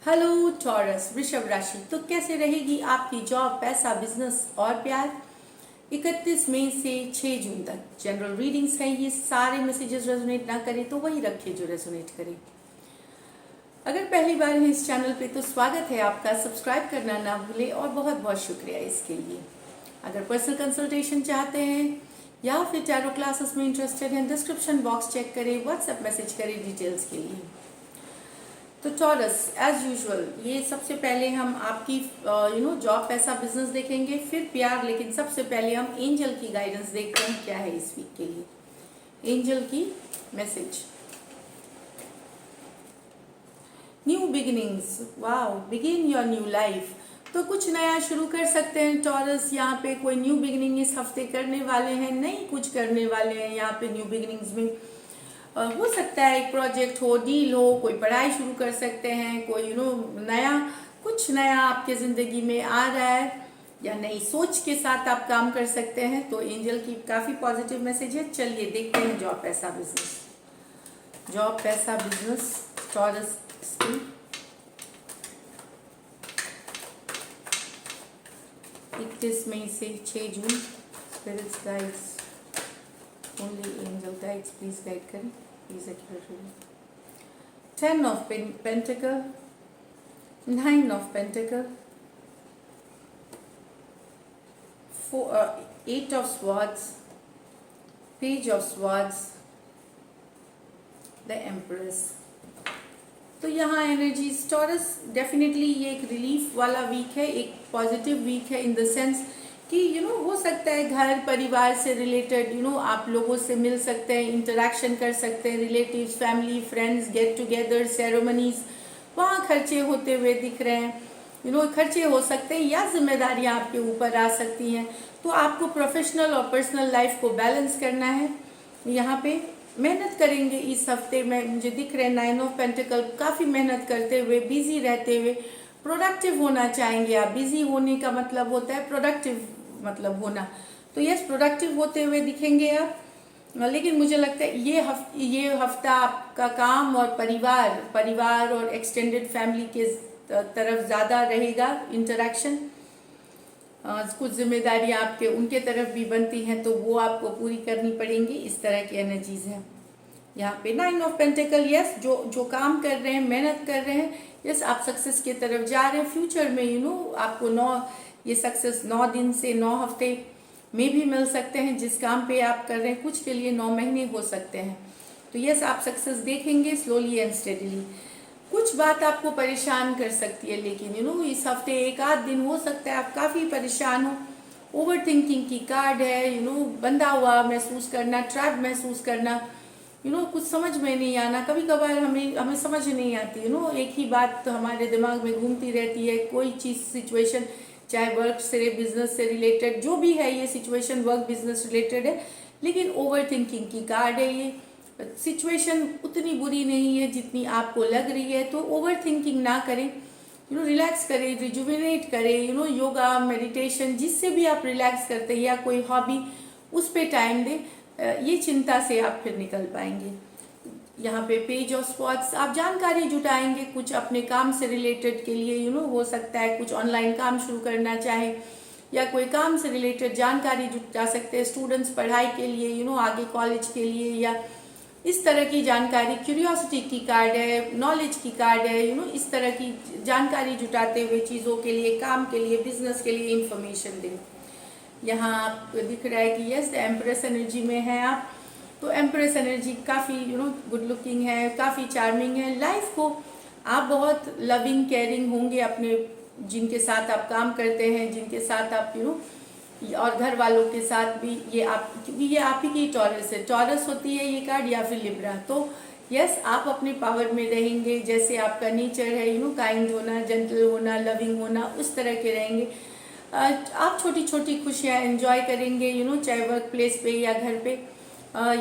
Hello taurus वृषभ राशि। तो कैसे रहेगी आपकी जॉब, पैसा, बिजनेस और प्यार 31 मई से 6 जून तक। जनरल रीडिंग्स हैं, ये सारे मैसेजेस रेजोनेट ना करें तो वही रखें जो रेजोनेट करे। अगर पहली बार है इस चैनल पे तो स्वागत है आपका, सब्सक्राइब करना ना भूलें और बहुत बहुत शुक्रिया इसके लिए। अगर पर्सनल कंसल्टेशन चाहते हैं या फिर टैरो क्लासेस में इंटरेस्टेड हैं, डिस्क्रिप्शन बॉक्स चेक करें, व्हाट्सएप मैसेज करें डिटेल्स के लिए। तो टॉरस एज यूजुअल, ये सबसे पहले हम आपकी जॉब, पैसा, बिजनेस देखेंगे, फिर प्यार। लेकिन सबसे पहले हम एंजल की गाइडेंस देखते हैं क्या है इस वीक के लिए। एंजल की message, new beginnings, wow, begin your new life. तो कुछ नया शुरू कर सकते हैं टॉरस। यहाँ पे कोई न्यू बिगिनिंग इस हफ्ते करने वाले हैं, नहीं कुछ करने वाले हैं यहाँ पे न्यू बिगिनिंग्स में। हो सकता है एक प्रोजेक्ट हो, डील हो, कोई पढ़ाई शुरू कर सकते हैं, कोई नया, कुछ नया आपके ज़िंदगी में आ रहा है या नई सोच के साथ आप काम कर सकते हैं। तो एंजल की काफ़ी पॉजिटिव मैसेज है। चलिए देखते हैं जॉब, पैसा, बिजनेस। जॉब, पैसा, बिजनेस टॉरस की 31 मई से 6 जून। Spirits guides, only angel guides please guide करें, please accurate reading. 10 of pentacles, 9 of pentacles, 8 of swords, page of swords, the empress. तो यहाँ एनर्जीज टॉरस, डेफिनेटली ये एक रिलीफ वाला वीक है, एक पॉजिटिव वीक है इन द सेंस कि हो सकता है घर परिवार से रिलेटेड आप लोगों से मिल सकते हैं, इंटरेक्शन कर सकते हैं, relatives, family, friends, get together, ceremonies, वहाँ खर्चे होते हुए दिख रहे हैं। खर्चे हो सकते हैं या जिम्मेदारियाँ आपके ऊपर आ सकती हैं। तो आपको प्रोफेशनल और पर्सनल लाइफ को बैलेंस करना है। यहाँ पे मेहनत करेंगे इस हफ्ते में, मुझे दिख रहे हैं 9 ऑफ पेंटिकल, काफ़ी मेहनत करते हुए, बिजी रहते हुए, प्रोडक्टिव होना चाहेंगे आप। बिजी होने का मतलब होता है प्रोडक्टिव मतलब होना। तो यस, प्रोडक्टिव होते हुए दिखेंगे आप। लेकिन मुझे लगता है ये हफ्ता आपका काम और परिवार और एक्सटेंडेड फैमिली के तरफ ज़्यादा रहेगा इंटरेक्शन। कुछ जिम्मेदारियां आपके उनके तरफ भी बनती हैं तो वो आपको पूरी करनी पड़ेंगी, इस तरह की एनर्जीज हैं यहाँ पे। 9 ऑफ पेंटिकल, यस, जो काम कर रहे हैं, मेहनत कर रहे हैं, यस, आप सक्सेस की तरफ जा रहे हैं। फ्यूचर में आपको ये सक्सेस 9 दिन से 9 हफ्ते में भी मिल सकते हैं। जिस काम पे आप कर रहे हैं, कुछ के लिए 9 महीने हो सकते हैं। तो यस, आप सक्सेस देखेंगे स्लोली एंड स्टेडली। कुछ बात आपको परेशान कर सकती है, लेकिन इस हफ्ते एक आध दिन हो सकता है आप काफ़ी परेशान हो। ओवर थिंकिंग की कार्ड है, बंधा हुआ महसूस करना, ट्रैप महसूस करना, कुछ समझ में नहीं आना। कभी कभार हमें समझ नहीं आती, एक ही बात तो हमारे दिमाग में घूमती रहती है। कोई चीज़, सिचुएशन, चाहे वर्क से, बिजनेस से रिलेटेड, जो भी है ये सिचुएशन वर्क बिजनेस रिलेटेड है, लेकिन ओवर थिंकिंग की कार्ड है। ये सिचुएशन उतनी बुरी नहीं है जितनी आपको लग रही है। तो ओवर थिंकिंग ना करें, रिलैक्स करें, रिजुविनेट करें, योगा, मेडिटेशन, जिससे भी आप रिलैक्स करते हैं, या कोई हॉबी, उस पे टाइम दें। ये चिंता से आप फिर निकल पाएंगे। यहाँ पे पेज ऑफ स्वॉर्ड्स, आप जानकारी जुटाएंगे कुछ अपने काम से रिलेटेड के लिए। हो सकता है कुछ ऑनलाइन काम शुरू करना चाहे या कोई काम से रिलेटेड जानकारी जुटा सकते हैं। स्टूडेंट्स पढ़ाई के लिए, आगे कॉलेज के लिए, या इस तरह की जानकारी। क्यूरियोसिटी की कार्ड है, नॉलेज की कार्ड है, इस तरह की जानकारी जुटाते हुए चीज़ों के लिए, काम के लिए, बिजनेस के लिए इंफॉर्मेशन दें। यहाँ आपको दिख रहा है कि यस, एम्प्रेस एनर्जी में है आप। तो एम्प्रेस एनर्जी काफ़ी गुड लुकिंग है, काफ़ी चार्मिंग है। लाइफ को आप बहुत लविंग, केयरिंग होंगे अपने, जिनके साथ आप काम करते हैं, जिनके साथ आप और घर वालों के साथ भी। ये आप, क्योंकि ये आप ही की टॉरस है, टॉरस होती है ये कार्ड, या फिर लिब्रा। तो यस, आप अपने पावर में रहेंगे, जैसे आपका नेचर है, काइंड होना, जेंटल होना, लविंग होना, उस तरह के रहेंगे। आप छोटी छोटी खुशियाँ एंजॉय करेंगे, चाहे वर्क प्लेस पे या घर पे।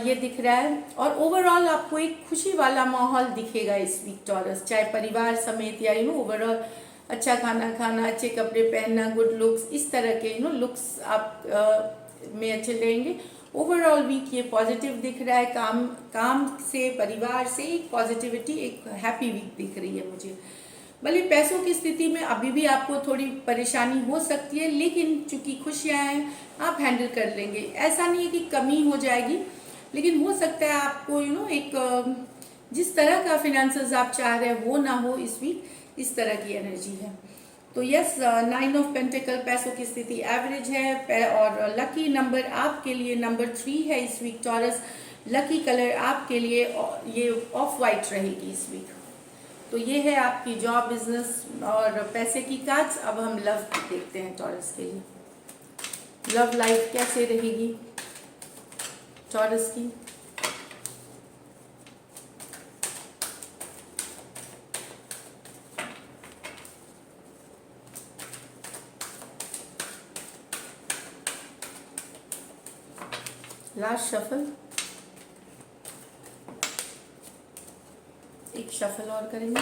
ये दिख रहा है। और ओवरऑल आपको एक खुशी वाला माहौल दिखेगा इस वीक टॉरस, चाहे परिवार समेत या ओवरऑल अच्छा खाना खाना, अच्छे कपड़े पहनना, गुड लुक्स, इस तरह के लुक्स आप में अच्छे रहेंगे। ओवरऑल वीक ये पॉजिटिव दिख रहा है। काम से, परिवार से एक पॉजिटिविटी, एक हैप्पी वीक दिख रही है मुझे। भले पैसों की स्थिति में अभी भी आपको थोड़ी परेशानी हो सकती है, लेकिन चूंकि खुशियाँ हैं आप हैंडल कर लेंगे। ऐसा नहीं है कि कमी हो जाएगी, लेकिन हो सकता है आपको एक जिस तरह का फिनेंसेस आप चाह रहे हैं वो ना हो इस वीक, इस तरह की एनर्जी है। तो यस, 9 ऑफ पेंटिकल, पैसों की स्थिति एवरेज है और लकी नंबर आपके लिए नंबर 3 है इस वीक टॉरस। लकी कलर आपके लिए ये ऑफ वाइट रहेगी इस वीक। तो ये है आपकी जॉब, बिजनेस और पैसे की कार्ड्स। अब हम लव देखते हैं टॉरस के लिए। लव लाइफ कैसे रहेगी टॉरस की। लास्ट शफल, एक शफल और करेंगे।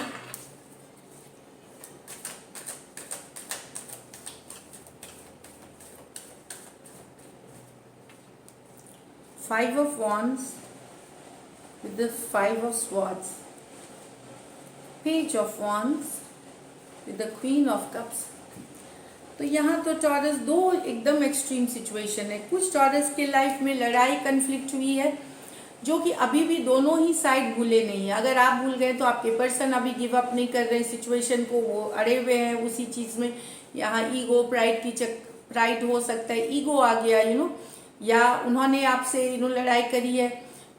Five of wands with the five of swords, page of wands with the queen of cups। तो यहाँ तो टॉरस दो एकदम एक्सट्रीम सिचुएशन है। कुछ टॉरस के लाइफ में लड़ाई कन्फ्लिक्ट हुई है जो कि अभी भी दोनों ही साइड भूले नहीं है। अगर आप भूल गए तो आपके पर्सन अभी गिव अप नहीं कर रहे सिचुएशन को, वो अड़े हुए हैं उसी चीज़ में। यहाँ ईगो, प्राइड हो सकता है, ईगो आ गया या उन्होंने आपसे लड़ाई करी है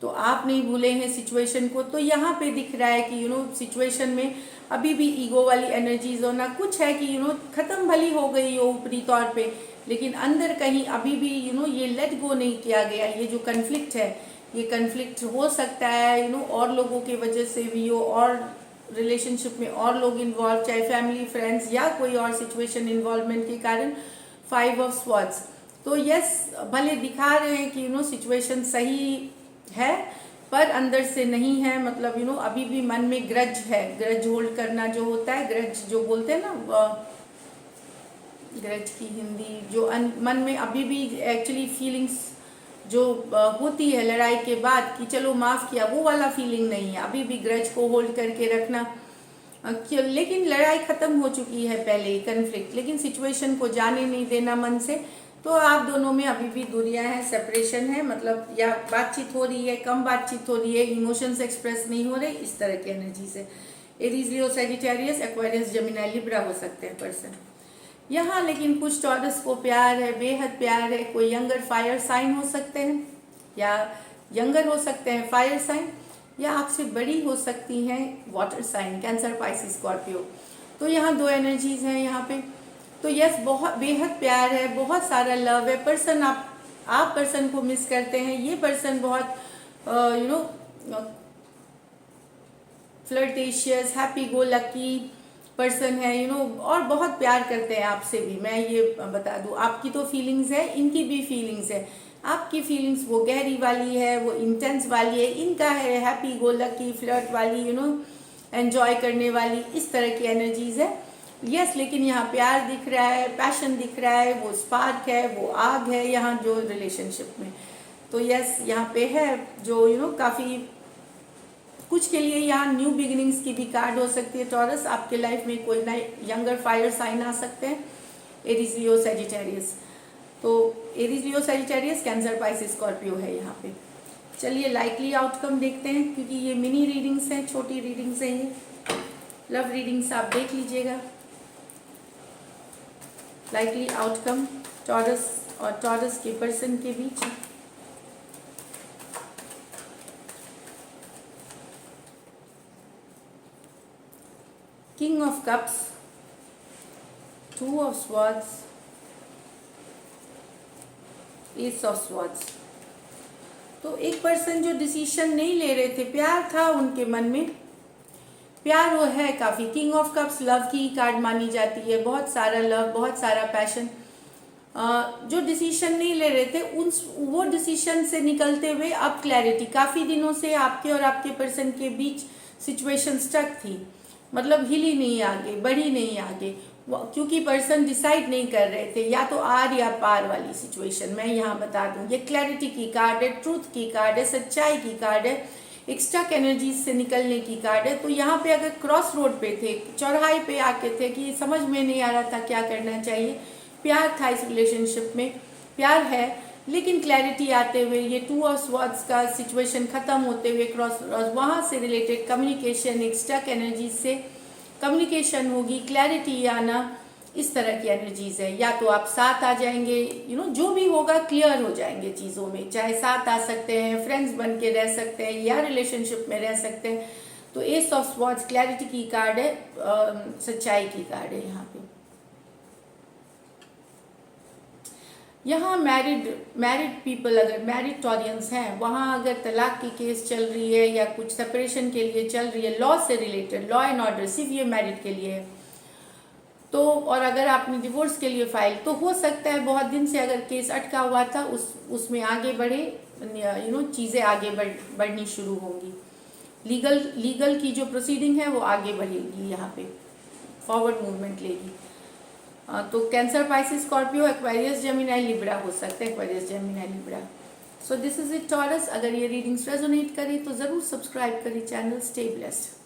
तो आप नहीं भूले हैं सिचुएशन को। तो यहाँ पे दिख रहा है कि सिचुएशन में अभी भी ईगो वाली एनर्जीज होना कुछ है कि खत्म भली हो गई हो ऊपरी तौर पे, लेकिन अंदर कहीं अभी भी ये लेट गो नहीं किया गया। ये जो कन्फ्लिक्ट है, ये कन्फ्लिक्ट हो सकता है और लोगों की वजह से भी हो, और रिलेशनशिप में और लोग इन्वॉल्व, चाहे फैमिली, फ्रेंड्स या कोई और सिचुएशन इन्वॉल्वमेंट के कारण। 5 ऑफ स्वॉर्ड्स, तो यस भले दिखा रहे हैं कि सिचुएशन सही है पर अंदर से नहीं है। मतलब अभी भी मन में ग्रज है। ग्रज होल्ड करना जो होता है, ग्रज जो बोलते हैं ना, ग्रज की हिंदी जो मन में अभी भी एक्चुअली फीलिंग्स जो होती है लड़ाई के बाद कि चलो माफ किया, वो वाला फीलिंग नहीं है। अभी भी ग्रज को होल्ड करके रखना। लेकिन लड़ाई खत्म हो चुकी है पहले ही, कन्फ्लिक्ट, लेकिन सिचुएशन को जाने नहीं देना मन से। तो आप दोनों में अभी भी दूरियां हैं, सेपरेशन है, मतलब या बातचीत हो रही है, कम बातचीत हो रही है, इमोशंस एक्सप्रेस नहीं हो रहे, इस तरह की एनर्जी से। एरीज, लियो, सैजिटेरियस, एक्वेरियस, जेमिनी, लिब्रा हो सकते हैं पर्सन यहाँ। लेकिन कुछ टॉरस को प्यार है, बेहद प्यार है। कोई यंगर फायर साइन हो सकते हैं या यंगर हो सकते हैं फायर साइन, या आपसे बड़ी हो सकती हैं water sign, Cancer, Pisces, Scorpio. तो यहाँ दो एनर्जीज हैं यहाँ पे। तो यस, बहुत बेहद प्यार है, बहुत सारा लव है। पर्सन आप पर्सन को मिस करते हैं। ये पर्सन बहुत flirtatious, happy go lucky person है और बहुत प्यार करते हैं आपसे भी। मैं ये बता दूं, आपकी तो फीलिंग्स है, इनकी भी फीलिंग्स है। आपकी फीलिंग्स वो गहरी वाली है, वो इंटेंस वाली है। इनका है हैप्पी गो लकी, फ्लर्ट वाली, एंजॉय करने वाली, इस तरह की एनर्जीज है। यस, लेकिन यहाँ प्यार दिख रहा है, पैशन दिख रहा है, वो स्पार्क है, वो आग है यहाँ जो रिलेशनशिप में। तो यस, यहाँ पे है जो काफ़ी कुछ के लिए यहाँ न्यू बिगिनिंग्स की भी कार्ड हो सकती है। टॉरस, आपके लाइफ में कोई नए यंगर फायर साइन आ सकते हैं। एरीज, लियो, सैजिटेरियस। तो एरीज, लियो, सैजिटेरियस, कैंसर, पाइसिस, स्कॉर्पियो है यहाँ पे। चलिए लाइकली आउटकम देखते हैं, क्योंकि ये मिनी रीडिंग्स हैं, छोटी रीडिंग्स हैं। ये लव रीडिंग्स आप देख लीजिएगा। लाइकली आउटकम टॉरस और टॉरस के पर्सन के बीच। King of cups, 2 of swords, ace of swords. तो एक पर्सन जो डिसीजन नहीं ले रहे थे, प्यार था उनके मन में, प्यार वो है काफ़ी। किंग ऑफ कप्स लव की कार्ड मानी जाती है, बहुत सारा लव, बहुत सारा पैशन। जो डिसीजन नहीं ले रहे थे वो डिसीजन से निकलते हुए अब क्लैरिटी। काफ़ी दिनों से आपके और आपके पर्सन के बीच सिचुएशन स्टक थी, मतलब हिली नहीं आगे, बढ़ी नहीं आगे, क्योंकि पर्सन डिसाइड नहीं कर रहे थे, या तो आर या पार वाली सिचुएशन। मैं यहाँ बता दूँ, ये क्लैरिटी की कार्ड है, ट्रूथ की कार्ड है, सच्चाई की कार्ड है। एक्स्ट्रा एनर्जीज से निकलने की कार्ड है। तो यहाँ पे अगर क्रॉस रोड पे थे, चौराहे पे आके थे कि समझ में नहीं आ रहा था क्या करना चाहिए, प्यार था इस रिलेशनशिप में, प्यार है, लेकिन क्लैरिटी आते हुए ये टू ऑफ स्वॉर्ड्स का सिचुएशन खत्म होते हुए क्रॉस वहाँ से रिलेटेड कम्युनिकेशन, एक्स्ट्रा एनर्जी से कम्युनिकेशन होगी, क्लैरिटी आना, इस तरह की एनर्जीज है। या तो आप साथ आ जाएंगे, जो भी होगा क्लियर हो जाएंगे चीज़ों में, चाहे साथ आ सकते हैं, फ्रेंड्स बन के रह सकते हैं या रिलेशनशिप में रह सकते हैं। तो एस ऑफ स्वॉर्ड्स क्लैरिटी की कार्ड है, सच्चाई की कार्ड है। यहाँ मैरिड पीपल, अगर मैरिड टॉरियंस हैं, वहाँ अगर तलाक की केस चल रही है या कुछ सेपरेशन के लिए चल रही है, लॉ से रिलेटेड, लॉ एंड ऑर्डर सिर्फ ये मैरिड के लिए है। तो और अगर आपने डिवोर्स के लिए फाइल, तो हो सकता है बहुत दिन से अगर केस अटका हुआ था उसमें आगे बढ़े, चीज़ें आगे बढ़नी शुरू होंगी, लीगल की जो प्रोसीडिंग है वो आगे बढ़ेगी, यहाँ पे फॉरवर्ड मूवमेंट लेगी। तो cancer, Pisces, Scorpio, Aquarius, Gemini, Libra हो सकता है, Aquarius, Gemini, Libra. So this is it taurus. अगर ये रीडिंग्स रेजोनेट करें तो ज़रूर सब्सक्राइब करें चैनल। Stay blessed.